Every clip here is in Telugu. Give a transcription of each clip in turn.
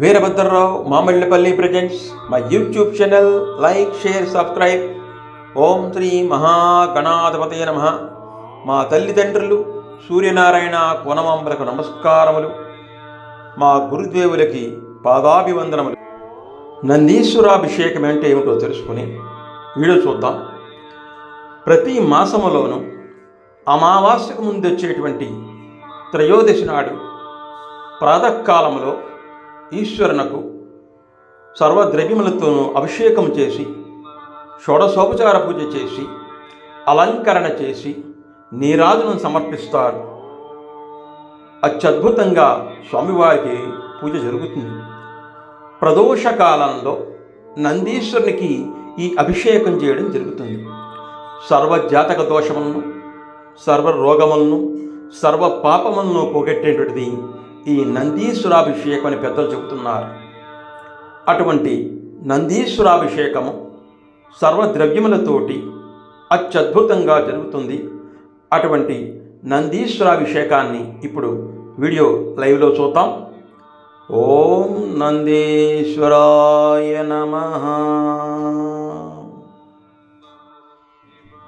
వీరభద్రరావు మామిళ్ళపల్లి ప్రజెంట్స్ మా YouTube channel. Like, share, subscribe. Om Shri మహాగణాధిపతయ నమః. మా తల్లిదండ్రులు సూర్యనారాయణ కోనమాంబలకు నమస్కారములు. మా గురుదేవులకి పాదాభివందనములు. నందీశ్వరాభిషేకం అంటే ఏమిటో తెలుసుకుని వీడియో చూద్దాం. ప్రతి మాసములోనూ అమావాస్యకు ముందు వచ్చేటువంటి త్రయోదశి నాడు ప్రాతకాలములో ఈశ్వరునకు సర్వద్రవ్యములతోనూ అభిషేకం చేసి షోడశోపచార పూజ చేసి అలంకరణ చేసి నీరాజనం సమర్పిస్తారు. అత్యద్భుతంగా స్వామివారికి పూజ జరుగుతుంది. ప్రదోషకాలంలో నందీశ్వరునికి ఈ అభిషేకం చేయడం జరుగుతుంది. సర్వజాతక దోషములను, సర్వ రోగములను, సర్వ పాపములను పోగొట్టేటువంటిది ఈ నందీశ్వరాభిషేకం అని పెద్దలు చెబుతున్నారు. అటువంటి నందీశ్వరాభిషేకము సర్వద్రవ్యములతోటి అత్యద్భుతంగా జరుగుతుంది. అటువంటి నందీశ్వరాభిషేకాన్ని ఇప్పుడు వీడియో లైవ్లో చూద్దాం. ఓం నందీశ్వరాయ నమః.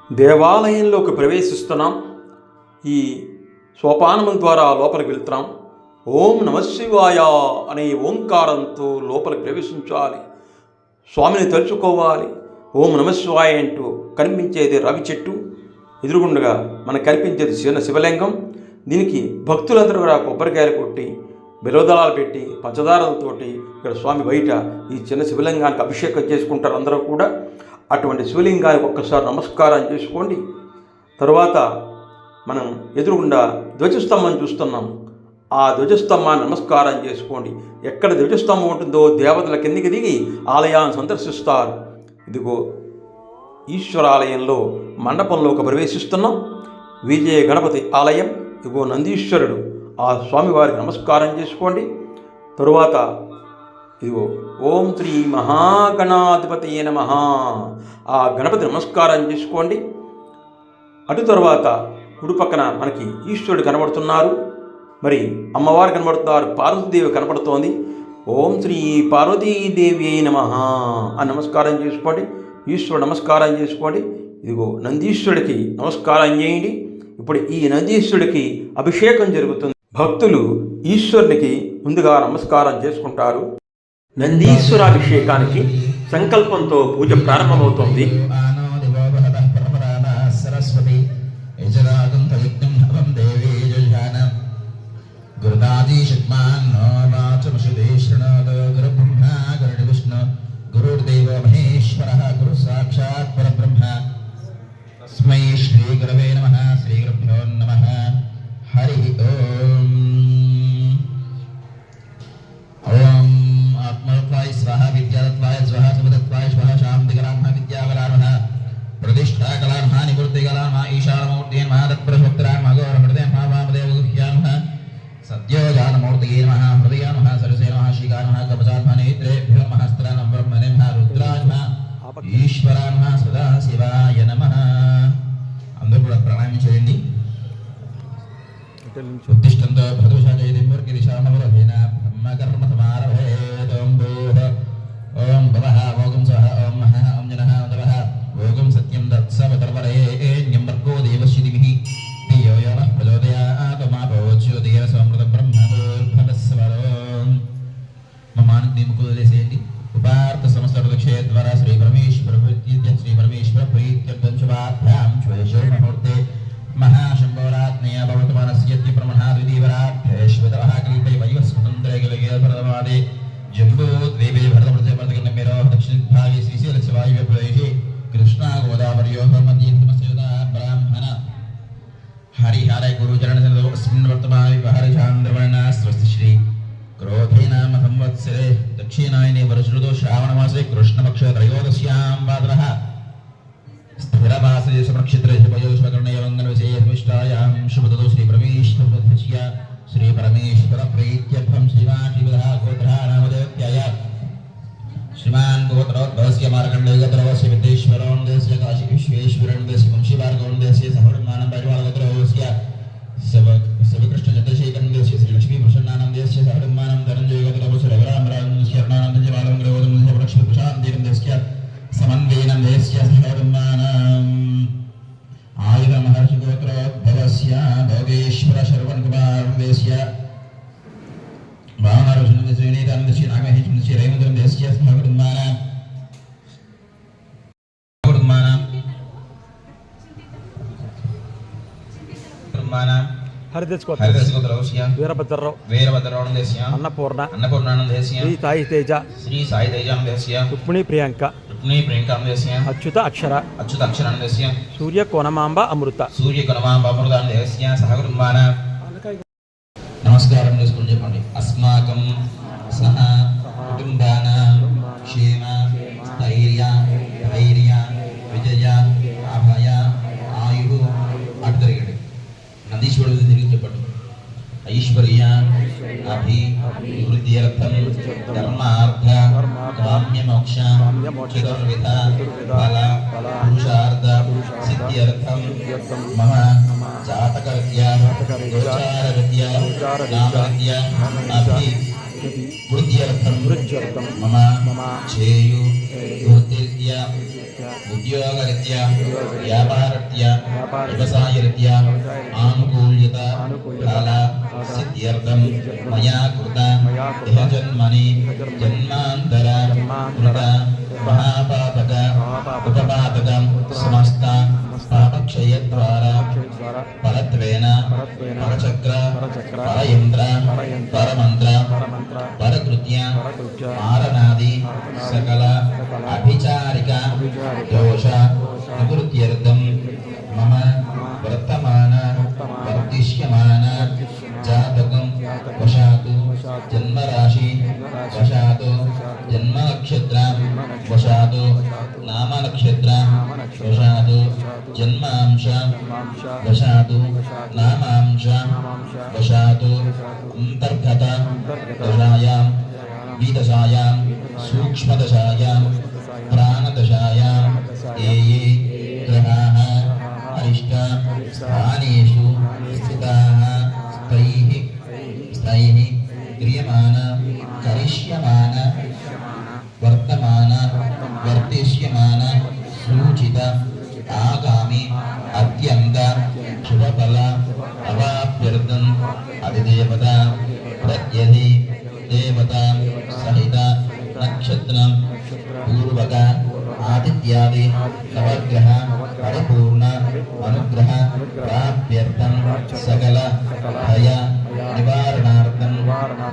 దేవాలయంలోకి ప్రవేశిస్తున్నాం. ఈ సోపానముల ద్వారా లోపలికి వెళ్తున్నాం. ఓం నమశివాయ అనే ఓంకారంతో లోపలికి ప్రవేశించాలి. స్వామిని తలుచుకోవాలి. ఓం నమశివాయ అంటూ కనిపించేది రవి చెట్టు, ఎదురుగుండగా మనకు కనిపించేది చిన్న శివలింగం. దీనికి భక్తులందరూ కూడా కొబ్బరికాయలు కొట్టి బిల్వదళాలు పెట్టి పంచదారలతోటి ఇక్కడ స్వామి బయట ఈ చిన్న శివలింగానికి అభిషేకం చేసుకుంటారు అందరూ కూడా. అటువంటి శివలింగానికి ఒక్కసారి నమస్కారం చేసుకోండి. తరువాత మనం ఎదురుగుండా ధ్వజస్తంభం చూస్తున్నాం. ఆ ధ్వజస్తంభాన్ని నమస్కారం చేసుకోండి. ఎక్కడ ధ్వజస్తంభం ఉంటుందో దేవతల కిందికి దిగి ఆలయాన్ని సందర్శిస్తారు. ఇదిగో ఈశ్వరాలయంలో మండపంలోకి ప్రవేశిస్తున్నాం. విజయ గణపతి ఆలయం. ఇదిగో నందీశ్వరుడు. ఆ స్వామివారికి నమస్కారం చేసుకోండి. తరువాత ఇదిగో ఓం శ్రీ మహాగణాధిపతయే నమః. ఆ గణపతి నమస్కారం చేసుకోండి. అటు తరువాత కుడి పక్కన మనకి ఈశ్వరుడు కనబడుతున్నారు. మరి అమ్మవారు కనబడుతున్నారు. పార్వతీదేవి కనబడుతోంది. ఓం శ్రీ పార్వతీదేవి నమః అని నమస్కారం చేసుకోండి. ఈశ్వరుడు నమస్కారం చేసుకోండి. ఇదిగో నందీశ్వరుడికి నమస్కారం చేయండి. ఇప్పుడు ఈ నందీశ్వరుడికి అభిషేకం జరుగుతుంది. భక్తులు ఈశ్వరునికి ముందుగా నమస్కారం చేసుకుంటారు. నందీశ్వరాభిషేకానికి సంకల్పంతో పూజ ప్రారంభమవుతోంది. గురుర్దేవో మహేశ్వరః గురు సాక్షాత్ పరబ్రహ్మ తస్మై శ్రీ గురవే నమః. శ్రీ గురుభ్యో నమః. హరి ఓం. ఓం ఆత్మరూపాయ స్వాహ, విద్యారత్వాయ స్వాహ, సుభదత్వాయ స్వాహ, శాంతికరామః, విద్యాకరామః, ప్రతిష్టాకరామః, నివృత్తికరామః, ఈశానమూర్తయే నమః, తత్పురుషోత్తరామః, ఘోరహృదయ నమః, వామదేవ గుహ్యాయ నమః, సత్యోజానమూర్తయే నమః, హృదయాయ నమః, సరసే నమః, శ్రీకాయ నమః, కవచాత్మనే నేత్రేభ్యో నమః, స్తనానం బ్రహ్మణే నమః, రుద్రాయ నమః, ఈశ్వరాయ నమః, సదాశివాయ నమః. అందరూ కూడా ప్రాణాయామం చేయండి. ఉత్తిష్టంతో భద్రశాజయదిమూర్తి దిశామవరధేన బ్రహ్మకర్మ సమారభేత్. ఓం భూః ఓం భవః ఓం స్వః ఓం మహః ఓం జనః ఓం తపః ఓం సత్యం దత్సవతర్వరేణ్యం భర్గో దేవస్య ధిమహి ధియో యో నః ప్రచోదయాత్. మా భవోచ్యుతేన సమృతం బ్రహ్మభూర్భవస్వరం. మమానంది ముకులేసేయండి. ఉపార్థ సమస్త దక్షే ద్వారా శ్రీ పరమేశ్వర ప్రీత్య శ్రీ పరమేశ్వర ప్రీత్యర్థం శుభాభ్యాం శ్వేశ్వరముహూర్తే మహాశంభోరాత్మయ భవతమానస్యత్య ప్రమణాద్విదీవరాభ్యేశ్వతః కల్పే వైవస్వతంత్రే గలగే భరతమాదే జంబోద్వీపే భరతప్రతిపర్తకన్నమిరో దక్షిణభాగే శ్రీశైలస్య వాయువ్య ప్రదేశే కృష్ణా గోదావర్యోః మధ్యే నమస్యోదా బ్రాహ్మణ హరిహర గురుచరణ సన్నిధౌస్మిన్ వర్తమాన విహరి చాంద్రవర్ణ స్వస్తి శ్రీ క్రోధేనామ సంవత్సరే దక్షిణాయనే వరుషృతో శ్రావణమాసే కృష్ణపక్ష త్రయోదశ్యాం వాదనః స్థిరవాసే సమక్షిత్రే శుభయోష్మకర్ణయవంగన విశేషమిష్టాయాం శుభదతో శ్రీ పరమేశ్వరస్య శ్రీ పరమేశ్వర ప్రీత్యర్థం శ్రీమాన్ శ్రీవదః గోత్రః నామదేవత్యాయ శ్రీమాన్ గోత్రోద్భవస్య మార్కండేయగోత్రవస్య విద్యేశ్వరోన్దేస్య కాశీ విశ్వేశ్వరోన్దేస్య వంశీమార్గోన్దేస్య సహోర్మానం పరివారగోత్రవస్య శివకృష్ణ చంద్రశేఖరం దేశ శ్రీ లక్ష్మీ ప్రసన్నానం దేశ సహడుమానం ధనంజయ గతరపు రఘురామరాజం శరణానంద బాలం గ్రహోదం లక్ష్మీ ప్రశాంతిరం దేశ సమన్వయనం దేశ సహడుమానం ఆయుధ మహర్షి గోత్రోద్భవస్య భోగేశ్వర శరవణ కుమారం దేశ భావనారోషణ శ్రీనీతానంద శ్రీ నాగమహేశ్వర శ్రీ రైమంద్రం దేశ సహడుమానం వీరభద్రరావు అన్నపూర్ణ శ్రీ సాయి తేజ రుక్మిణీ ప్రియాంక అచ్యుత అక్షర సూర్య కోనమాంబ అమృత నమస్కారం చేసుకుని చెప్పండి. అస్మాకం సహ కుటుంబానాం క్షేమ స్థైర్య ధైర్య విజయ అభయ ఆయు అటు తిరగండి. నందీశ్వరుడు తిరిగి చెప్పండి. ఐశ్వర్య అభివృద్ధ్యర్థం ధర్మార్థ కామ్య మోక్ష చతుర్విధ ఫల పురుషార్థ సిద్ధ్యర్థం మమ జాతకరీత్యా గోచారరీత్యా నామరీత్యా అభివృద్ధ్యర్థం మమ చేయు వృత్తిరీత్యా ఉద్యోగరీత్యా వ్యాపారరీత్యా వ్యవసాయరీత్యా ఆనుకూల్యత ఫల సిద్ధ్యర్థం మయా కృత జన్మని జన్మాంతర కృత మహాపాపక ఉపపాతక సమస్త పాపక్షయ ద్వారా పరత్వేన పరచక్ర పరయంత్ర పరమంత్ర పరకృత్య మారణాది సకల అభిచారిక దోష నివృత్త్యర్థం మమ వర్తమాన వర్తిష్యమాన జాతకం వశాతు జన్మరాశి వశాతు జన్మ నక్షత్ర వశాతు నామ నక్షత్ర వశాతు జన్మాంశ వశాతు నామాంశ వశాతు అంతర్గత దశాయాం విదశాయాం సూక్ష్మదశాయాం ప్రాణదశాయాం ఏ ఏ గ్రహాः అరిష్ట స్థానేషు స్థితాः స్థైః క్రియమాణ కరిష్యమాణ వర్తమాన వర్తిష్యమాన సూచిత ఆగామి అత్యంత శుభఫల అవాప్యర్థం అధిదేవత ప్రత్యధి దేవత సహిత నక్షత్రం పూర్వక ఆదిత్యాది నవగ్రహ పరిపూర్ణ అనుగ్రహ ప్రాప్త్యర్థం సకల భయ నివారణార్థం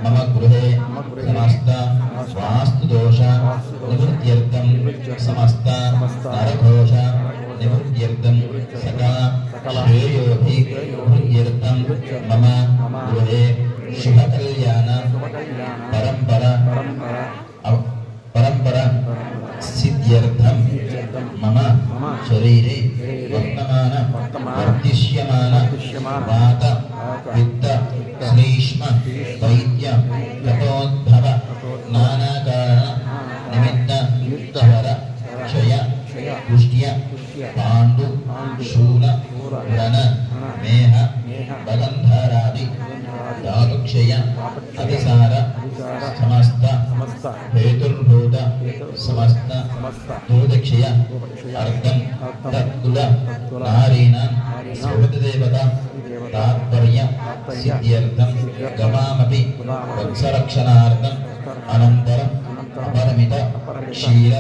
మమ గృహే సమస్త వాస్తు దోష నివృత్త్యర్థం సమస్త నరఘోష నివృత్త్యర్థం సకల శ్రేయోభివృద్ధ్యర్థం మమ గృహే శుభ కళ్యాణ పరంపర సిద్ధ్యర్థం మమ శరీరే వర్తమాన వర్తిష్యమాన వాత విత్త శ్లేష్మ వైద్య గతోద్భవ నానాకారణ నిమిత్త జ్వర క్షయ పుష్ట్య పాండు శూల ధన మేహ బగంధరాది ధాతుక్షయ అతిసార సమస్త హేతుర్భూత సమస్త దూదక్షయ అర్థం తత్కుల నారీణ స్వదేవత తాత్పర్య సిద్ధ్యర్థం గమామపి వత్సరక్షణార్థం అనంతరం అపరిమిత క్షీర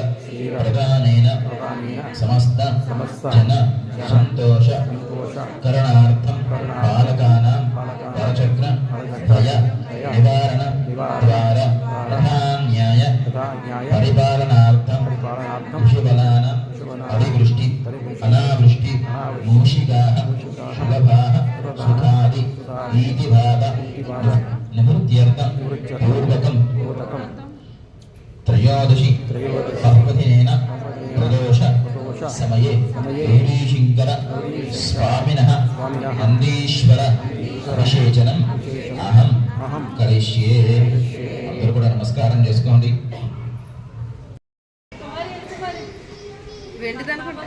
ప్రదానేన సమస్త జన సంతోష కరణార్థం బాలకానాం పరచక్ర భయ నివారణ ద్వారా ప్రధాన్యాయ పరిపాలనార్థం కృషిబలానాం అతివృష్టి అనావృష్టి మూషికాః సులభాః సుఖాది నీతిభావ నివృత్త్యర్థం పూర్వకం త్రయోదశి పర్వదినేన ప్రదోష సమయే గౌరీశంకర స్వామినః నందీశ్వర అభిషేచనం అహం కరిష్యే. అందరూ కూడా నమస్కారం చేసుకోండి. వెండిదనుకుంటా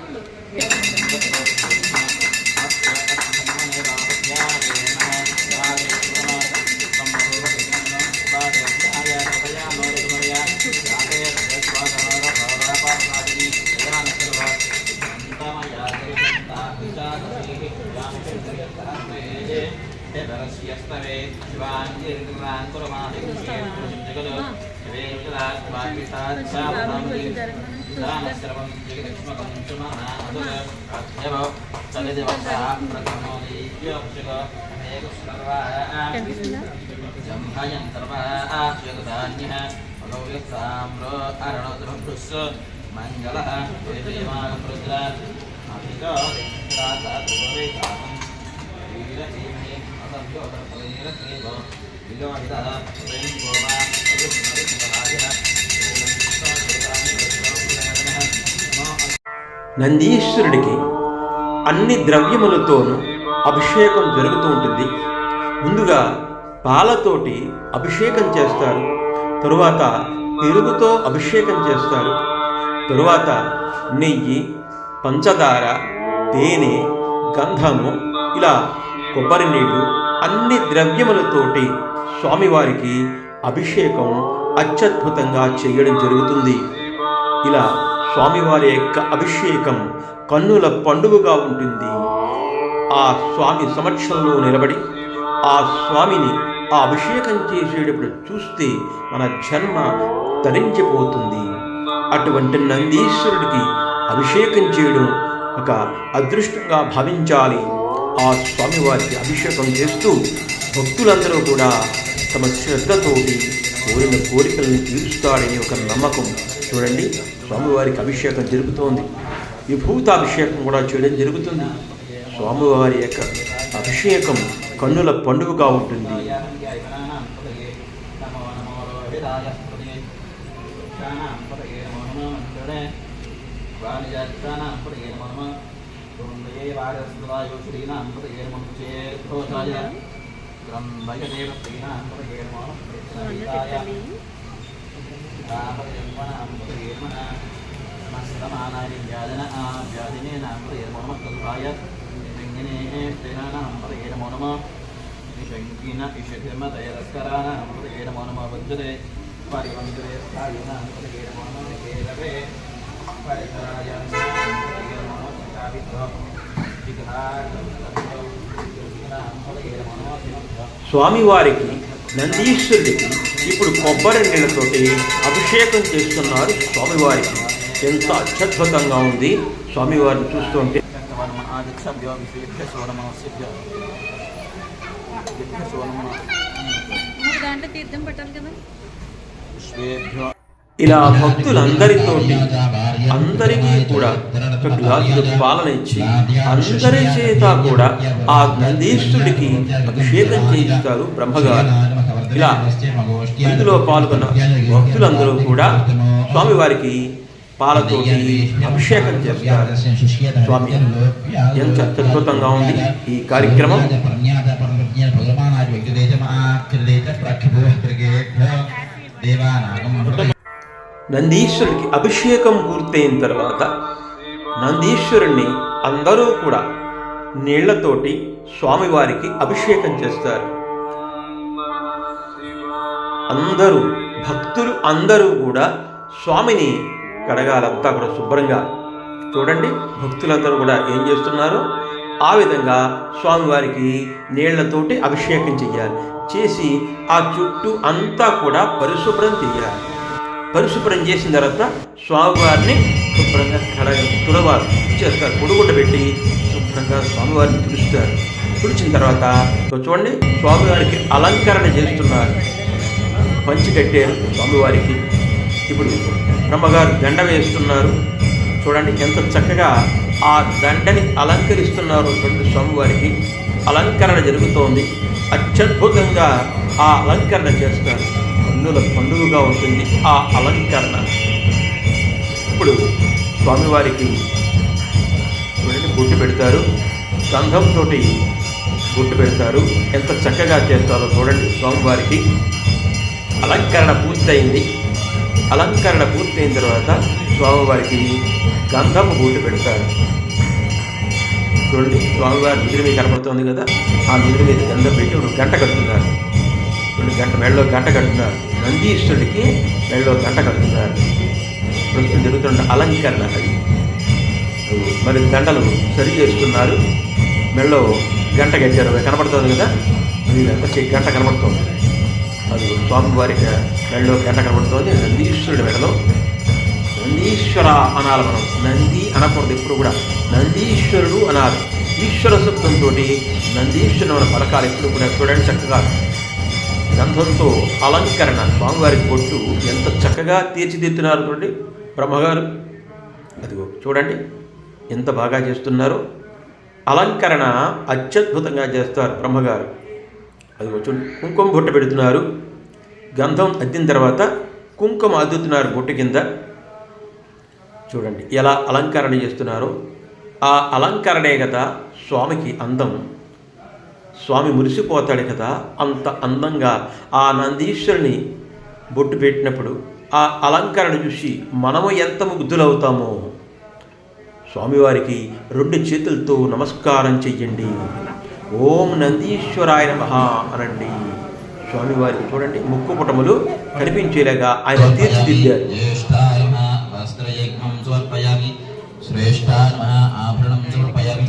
నందీశ్వరుడికి అన్ని ద్రవ్యములతోనూ అభిషేకం జరుగుతూ ఉంటుంది. ముందుగా పాలతోటి అభిషేకం చేస్తారు, తరువాత పెరుగుతో అభిషేకం చేస్తారు, తరువాత నెయ్యి, పంచదార, తేనె, గంధము, ఇలా కొబ్బరి నీళ్ళు అన్ని ద్రవ్యములతోటి స్వామివారికి అభిషేకం అత్యద్భుతంగా చేయడం జరుగుతుంది. ఇలా స్వామివారి యొక్క అభిషేకం కన్నుల పండుగగా ఉంటుంది. ఆ స్వామి సమక్షంలో నిలబడి ఆ స్వామిని ఆ అభిషేకం చేసేటప్పుడు చూస్తే మన జన్మ తరించిపోతుంది. అటువంటి నందీశ్వరుడికి అభిషేకం చేయడం ఒక అదృష్టంగా భావించాలి. ఆ స్వామివారికి అభిషేకం చేస్తూ భక్తులందరూ కూడా తమ శ్రద్ధతోటి కోరిన కోరికలను తీరుస్తాడని ఒక నమ్మకం. చూడండి, స్వామివారికి అభిషేకం జరుగుతోంది. విభూతాభిషేకం కూడా చేయడం జరుగుతుంది. స్వామివారి యొక్క అభిషేకం కన్నుల పండుగగా ఉంటుంది. స్వామివారికి నందీశ్వరుడికి ఇప్పుడు కొబ్బరి నీళ్ళతోటి అభిషేకం చేస్తున్నారు. స్వామివారికి ఎంత అత్యద్భుతంగా ఉంది స్వామివారిని చూస్తుంటే. ఇలా భక్తులందరితోటి అందరికీ కూడా ఒక గ్లాసులు పాలన ఇచ్చి అందరి చేత కూడా ఆ నందీశ్వరుడికి అభిషేకం చేయిస్తారు బ్రహ్మగారు. ఇలా ఇందులో పాల్గొన్న భక్తులందరూ కూడా స్వామివారికి పాలతోటి అభిషేకం చేస్తారు. స్వామి ఎంత అత్యద్భుతంగా ఉంది ఈ కార్యక్రమం. నందీశ్వరుడికి అభిషేకం పూర్తయిన తర్వాత నందీశ్వరుణ్ణి అందరూ కూడా నీళ్లతోటి స్వామివారికి అభిషేకం చేస్తారు. అందరూ భక్తులు అందరూ కూడా స్వామిని కడగాలంతా కూడా శుభ్రంగా. చూడండి, భక్తులందరూ కూడా ఏం చేస్తున్నారు, ఆ విధంగా స్వామివారికి నీళ్లతోటి అభిషేకం చెయ్యాలి. చేసి ఆ చుట్టూ అంతా కూడా పరిశుభ్రం చెయ్యాలి. పరిశుభ్రం చేసిన తర్వాత స్వామివారిని శుభ్రంగా తుడవాలి చేస్తారు. పొడుగుడ్డ పెట్టి శుభ్రంగా స్వామివారిని తుడుస్తారు. తుడిచిన తర్వాత చూడండి, స్వామివారికి అలంకరణ చేస్తున్నారు. పంచి కట్టారు స్వామివారికి. ఇప్పుడు బ్రహ్మగారు దండ వేస్తున్నారు. చూడండి ఎంత చక్కగా ఆ దండని అలంకరిస్తున్నారు. స్వామివారికి అలంకరణ జరుగుతోంది. అత్యద్భుతంగా ఆ అలంకరణ చేస్తారు. కన్నుల పండుగగా ఉంటుంది ఆ అలంకరణ. ఇప్పుడు స్వామివారికి చూడండి బొట్టు పెడతారు. గంధంతో బొట్టు పెడతారు. ఎంత చక్కగా చేస్తారో చూడండి. స్వామివారికి అలంకరణ పూర్తయింది. అలంకరణ పూర్తయిన తర్వాత స్వామివారికి గంధము బొట్టు పెడతారు. చూడండి, స్వామివారి నుదురు మీద కనపడుతుంది కదా, ఆ నుదురు మీద గంధం పెట్టి ఇప్పుడు గంట కడుతున్నారు. మెడలో గంట కడుతున్నారు. నందీశ్వరుడికి మెడలో గంట కడుతున్నారు. ప్రస్తుతం జరుగుతున్న అలంకరణ అది. మరి దండలు సరి చేస్తున్నారు. మెడలో గంట కట్టారు, కనపడుతుంది కదా, ఇదంతా గంట కనపడుతుంది. అది స్వామివారికి మెడలో గంట కనపడుతుంది. నందీశ్వరుడి మెడలో నందీశ్వర అనాలి. మనం నంది అనకూడదు ఎప్పుడు కూడా, నందీశ్వరుడు అనాలి. ఈశ్వర శబ్దంతో నందీశ్వరుడు మన పలకాలు ఎప్పుడు కూడా. చూడండి చక్కగా గంధంతో అలంకరణ, స్వామివారి బొట్టు ఎంత చక్కగా తీర్చిదిద్దుతున్నారు చూడండి బ్రహ్మగారు. అదిగో చూడండి ఎంత బాగా చేస్తున్నారు. అలంకరణ అత్యద్భుతంగా చేస్తారు బ్రహ్మగారు. అదిగో చూడండి కుంకుమ బొట్టు పెడుతున్నారు. గంధం అద్దిన తర్వాత కుంకుమ అద్దుతున్నారు బొట్టు కింద. చూడండి ఎలా అలంకరణ చేస్తున్నారు. ఆ అలంకరణే కదా స్వామికి అందం. స్వామి మురిసిపోతాడు కదా, అంత అందంగా ఆ నందీశ్వరుని బొట్టు పెట్టినప్పుడు ఆ అలంకరణ చూసి మనము ఎంత ముగ్ధులవుతామో. స్వామివారికి 2 చేతులతో నమస్కారం చెయ్యండి. ఓం నందీశ్వరాయ నమః అనండి. స్వామివారికి చూడండి ముక్కుపుటములు కనిపించేలాగా ఆయన తీర్చిదిద్దారు. శ్రేష్ఠాయ నమః ఆభరణం సమర్పయామి.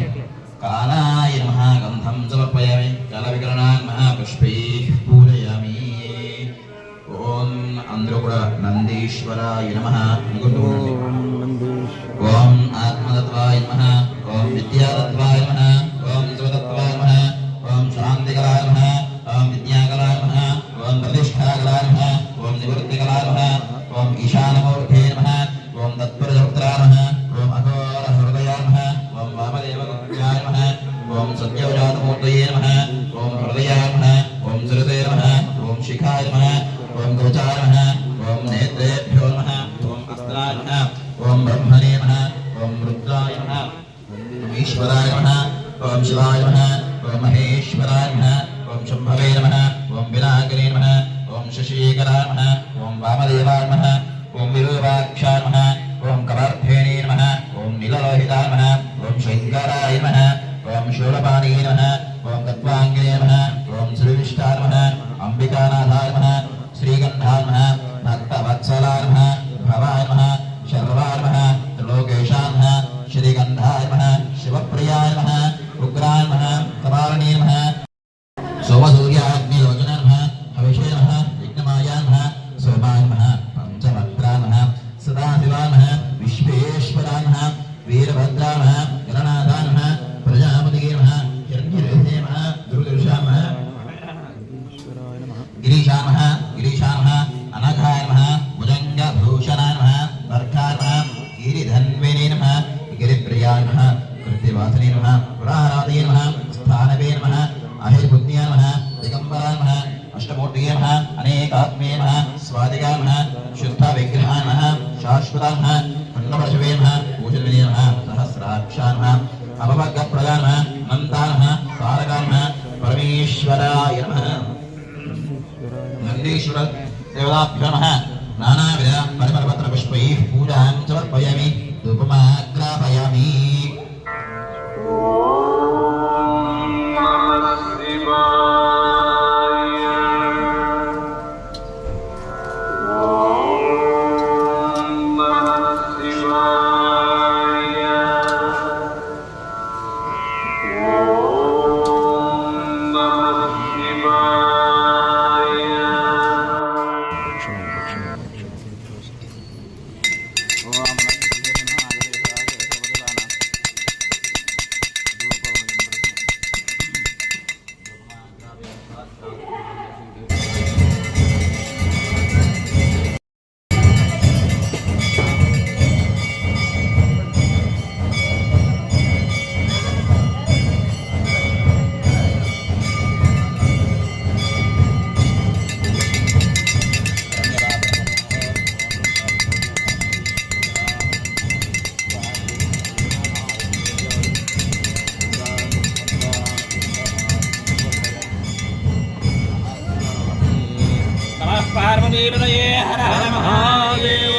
కాలాయ నమః గంధం సమర్పయామి. జలవికరణాయ నమః పుష్పైః పూజయామి. ఓం అందరూ కూడా నందీశ్వరాయ నమః అనుకుంటూ ఉండండి. ఓం ఆత్మతత్వాయ నమః. ఓం విద్యాతత్వాయ నమః. ఓం శివతత్వాయ నమః. ఓం శాంతికరాయ నమః. ఓం విద్యాకరాయ నమః. ఓం ప్రతిష్ఠాకరాయ నమః. ఓం నివృత్తికరాయ నమః. ఓం ఈశానమూర్తే నమః. ఓం తత్పరజోక్తరాయ నమః. ఓం అఘోర హృదయాయ నమః. ఓం వామదేవగుప్తాయ నమః. ఓం సత్యవజాతమూర్తయే నమః. ఓం హృదయాయ నమః. ఓం శిరసే నమః. ఓం శిఖాయ నమః. ఓం గోచాయ నమః. ఓం నేత్రేభ్యో నమః. ఓం అస్త్రాయ నమః. ఓం బ్రహ్మణే నమః. ఓం రుద్రాయ నమః. ఓం ఈశ్వరాయ నమః. ఓం శివాయ నమః. ఓం మహేశ్వరాయ నమః. ఓం శంభవే నమః. ఓం వినాయకనే నమః. ఓం శశీకరాయ నమః. ఓం వామదేవాయ నమః. ఓం విరూపాక్షాయ నమః. ఓం కవర్ధేనే నమః. ఓం నీలలోహితాయ నమః. ఓం శంకరాయ నమః. ఓం శూలపాణే నమః. ఓం తత్వాంగినే నమః. ఓం శ్రీవిష్టాయ నమః. అంబికానాథాయ నమః. శ్రీగంధాయ నమః. భక్తవత్సలాయ నమః. భవాయ నమః. శర్వాయ నమః. త్రిలోకేశాయ నమః. శ్రీగంధాయ నమః. శివప్రియాయ నమః. ఉగ్రాయ నమః. కపాలినే నమః. సోమసూర్యాగ్నియోజన నమః. హవిషే నమః. యజ్ఞమాయాయ నమః. సోమాయ నమః. పంచభద్రాయ నమః. సదాశివాయ నమః. విశ్వేశ్వరాయ నమః. వీరభద్రాయ నమః. గణనాథాయ నమః. ప్రజాపతిగే నమః. హిరణ్యరేధే నమః. దుర్దర్శాయ నమః. గిరీశాయ నమః. గిరీశాయ నమః. అనఘాయ నమః. భుజంగభూషణాయ నమః. వర్గాయ నమః. గిరిధన్వినే నమః. గిరిప్రియాయ నమః. కృత్తివాసినే నమః. పురారాధే నమః. స్థానవే నమః. అహిర్బుద్ధ్యాయ నమః. దిగంబరాయ నమః. అష్టమూర్తిగే నమః. అనేకాత్మే నమః. స్వాదిగాయ నమః. శుద్ధ విగ్రహాయ నమః. శాశ్వతాయ నమః. ఖండపరశవే నమః. పూజనీయ నమః. సహస్రాక్షాయ నమః. అపవర్గప్రదాయ నమః. అనంతాయ నమః. తారకాయ నమః. పరమేశ్వరాయ నమః. నందీశ్వర దేవతాభ్యో నమః. నానావిధ పరిమళపత్ర పుష్పైః పూజాం సమర్పయామి. ధూపమాగ్రాపయామి. పార్వతీపతయే హర హర మహాదేవ.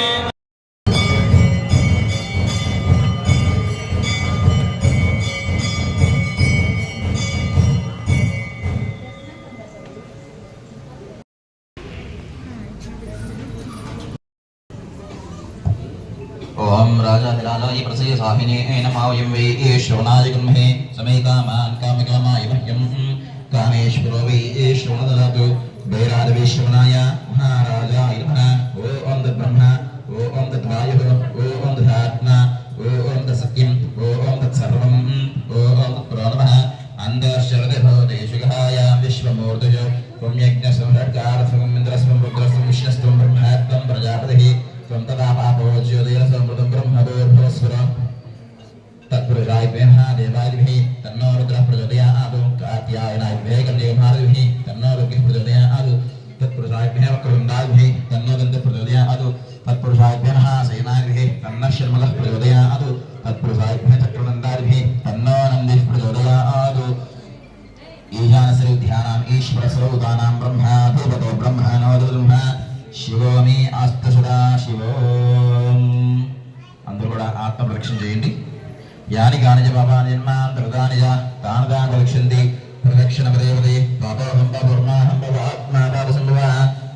ఓం రాజాధిరాజాయ ప్రసయ సాహినే నమాయం వై శ్రవణాదిగన్మహే సమే కామాన్ కామికామాయ మహ్యం కామేశ్వరో వై శ్రవణదదాతు. భైరాజవేశ్వరాయ మహారాజాయ నమః. ఓం తద్బ్రహ్మ ఓం తద్వాయుః यशुगायां विश्वमूर्तयो त्वं यज्ञस्त्वं षट्कारस्त्वं इन्द्रस्त्वं रुद्रस्त्वं विष्णुस्त्वं ब्रह्मा त्वं प्रजापतिः त्वं तदा पापो ज्योतिरसमृतं ब्रह्मभूर्भुवस्वरं तत्पुरुषाय देवादिभिः तन्नो रुद्रः प्रचोदयात् कात्यायनाय कन्यकुमारिभिः तन्नो रुद्रः प्रचोदयात् तत्पुरुषाय वक्रवृन्दादिभिः तन्नो दन्तः प्रचोदयात् तत्पुरुषाय सेनादिभिः तन्नः शर्मलः प्रचोदयात् तत्पुरुषाय चक्रवृन्दादिभिः तन्नो नन्दिः प्रचोदयात् ईशानस्य ध्यानाम् ईश्वरस्वरूपाणां ब्रह्मा देवतो ब्रह्मणो ब्रह्म शिवो मे अस्तु सदा शिवो అందరూ కూడా ఆత్మ ప్రదక్షిణ చేయండి యాని గాని చ పాపాని జన్మాంతరదాని చ తాని తాని ప్రదక్షింది ప్రదక్షిణ పదేవదే పాపోహం పాపర్మాహం పాపాత్మా పాపసంభవ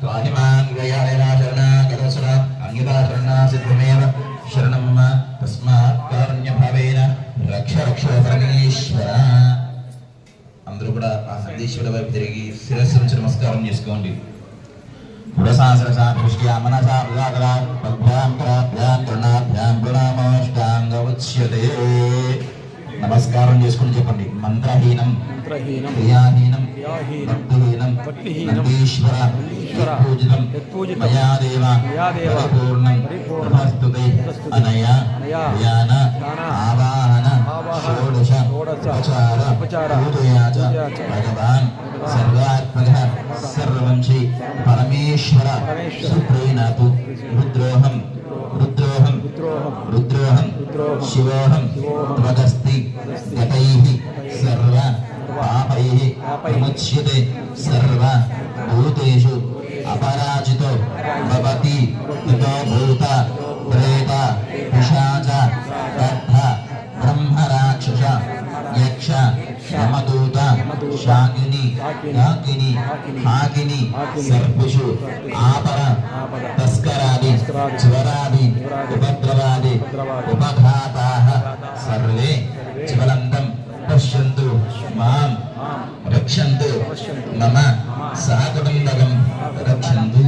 త్వాహిమాన్ గయాలేనా శరణాగతవత్సల అంగితా శరణా సిద్ధమేవ శరణం మమ తస్మాత్ కారుణ్యభావేన రక్ష రక్ష పరమేశ్వర. అందరూ కూడా ఆ నందీశ్వరుడి వైపు తిరిగి శిరస్సు నుంచి నమస్కారం చేసుకోండి. దృష్ట్యా మనసా ఉదాకరా పద్భ్యాం కరాభ్యాం కర్ణాభ్యాం ప్రణామోష్టాంగముచ్యతే. నమస్కారం చేసుకుని చెప్పండి. మంత్రహీనం క్రియాహీనం భక్తిహీనం నందీశ్వర పూజితం మయా దేవ పరిపూర్ణం నమస్తుతే అనయా ధ్యాన ఆవాహన షోడశ ఉపచార పూజయా చ భగవాన్ సర్వాత్మకః సర్వవంశీ పరమేశ్వర సుప్రీణాతు రుద్రోహం రుద్రోహం రుద్రోహం శివోహం త్వదస్తి గతైః సర్వ పాపైః విముచ్యతే సర్వ భూతేషు అపరాజితో భవతి తతో భూత ప్రేత పిశాచ దత్త బ్రహ్మరాక్షస యక్ష యమదూత శాకిని యాకిని హాకిని సర్పిషు ఆపర తస్కరాది జ్వరాది ఉపద్రవాది ఉపఘాతాః సర్వే జ్వలంతం పశ్యంతు మాం రక్షంతు మమ సహకుటుంబకం రక్షంతు.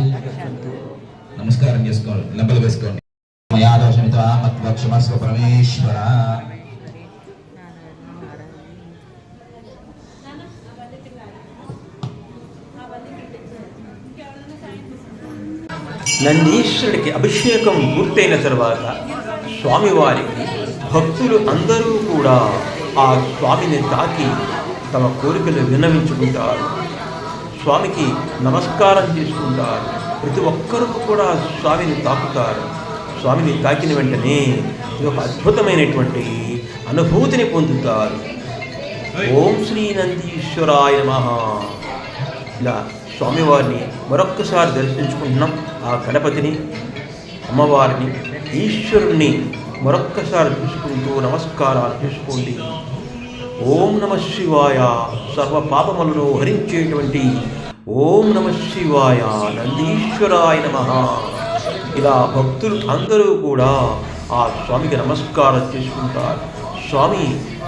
నమస్కారం చేసుకోండి. నెంబలు వేసుకోండి. మయా దోషమితో మత్వక్షమస్వ పరమేశ్వర. నందీశ్వరుడికి అభిషేకం పూర్తయిన తర్వాత స్వామివారికి భక్తులు అందరూ కూడా ఆ స్వామిని తాకి తమ కోరికలు విన్నవించుకుంటారు. స్వామికి నమస్కారం చేసుకుంటారు. ప్రతి ఒక్కరూ కూడా స్వామిని తాకుతారు. స్వామిని తాకిన వెంటనే ఇది ఒక అద్భుతమైనటువంటి అనుభూతిని పొందుతారు. ఓం శ్రీ నందీశ్వరాయ నమః. ఇలా స్వామివారిని మరొక్కసారి దర్శించుకుంటున్నాం. ఆ గణపతిని, అమ్మవారిని, ఈశ్వరుణ్ణి మరొక్కసారి చూసుకుంటూ నమస్కారాలు చేసుకోండి. ఓం నమ శివాయ. సర్వ పాపములను హరించేటువంటి ఓం నమ శివాయ నందీశ్వరాయ నమః. ఇలా భక్తులు అందరూ కూడా ఆ స్వామికి నమస్కారం చేసుకుంటారు. స్వామి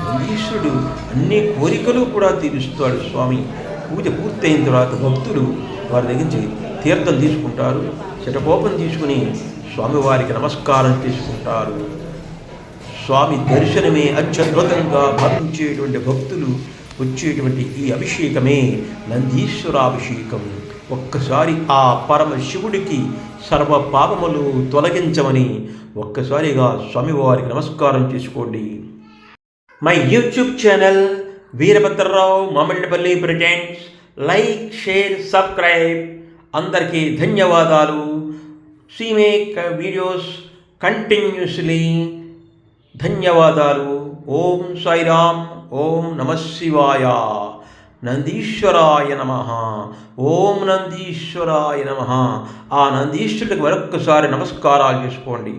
నందీశ్వరుడు అన్ని కోరికలు కూడా తీరుస్తాడు. స్వామి పూజ పూర్తయిన తర్వాత భక్తులు వారి దగ్గర నుంచి తీర్థం తీసుకుంటారు. శటకోపం తీసుకుని స్వామివారికి నమస్కారం చేసుకుంటారు. స్వామి దర్శనమే అత్యద్భుతంగా భావించేటువంటి భక్తులు వచ్చేటువంటి ఈ అభిషేకమే నందీశ్వరాభిషేకం. ఒక్కసారి ఆ పరమశివుడికి సర్వ పాపములు తొలగించమని ఒక్కసారిగా స్వామివారికి నమస్కారం చేసుకోండి. My YouTube channel Veerabhadrarao Mamillapalli presents. Like, share, subscribe. అందరికీ ధన్యవాదాలు. See make videos continuously. ధన్యవాదాలు. ఓం సాయిరామ్. ఓం నమ శివాయ. నందీశ్వరాయ నమః. ఓం నందీశ్వరాయ నమః. ఆ నందీశ్వరుడికి మరొక్కసారి నమస్కారాలు చేసుకోండి.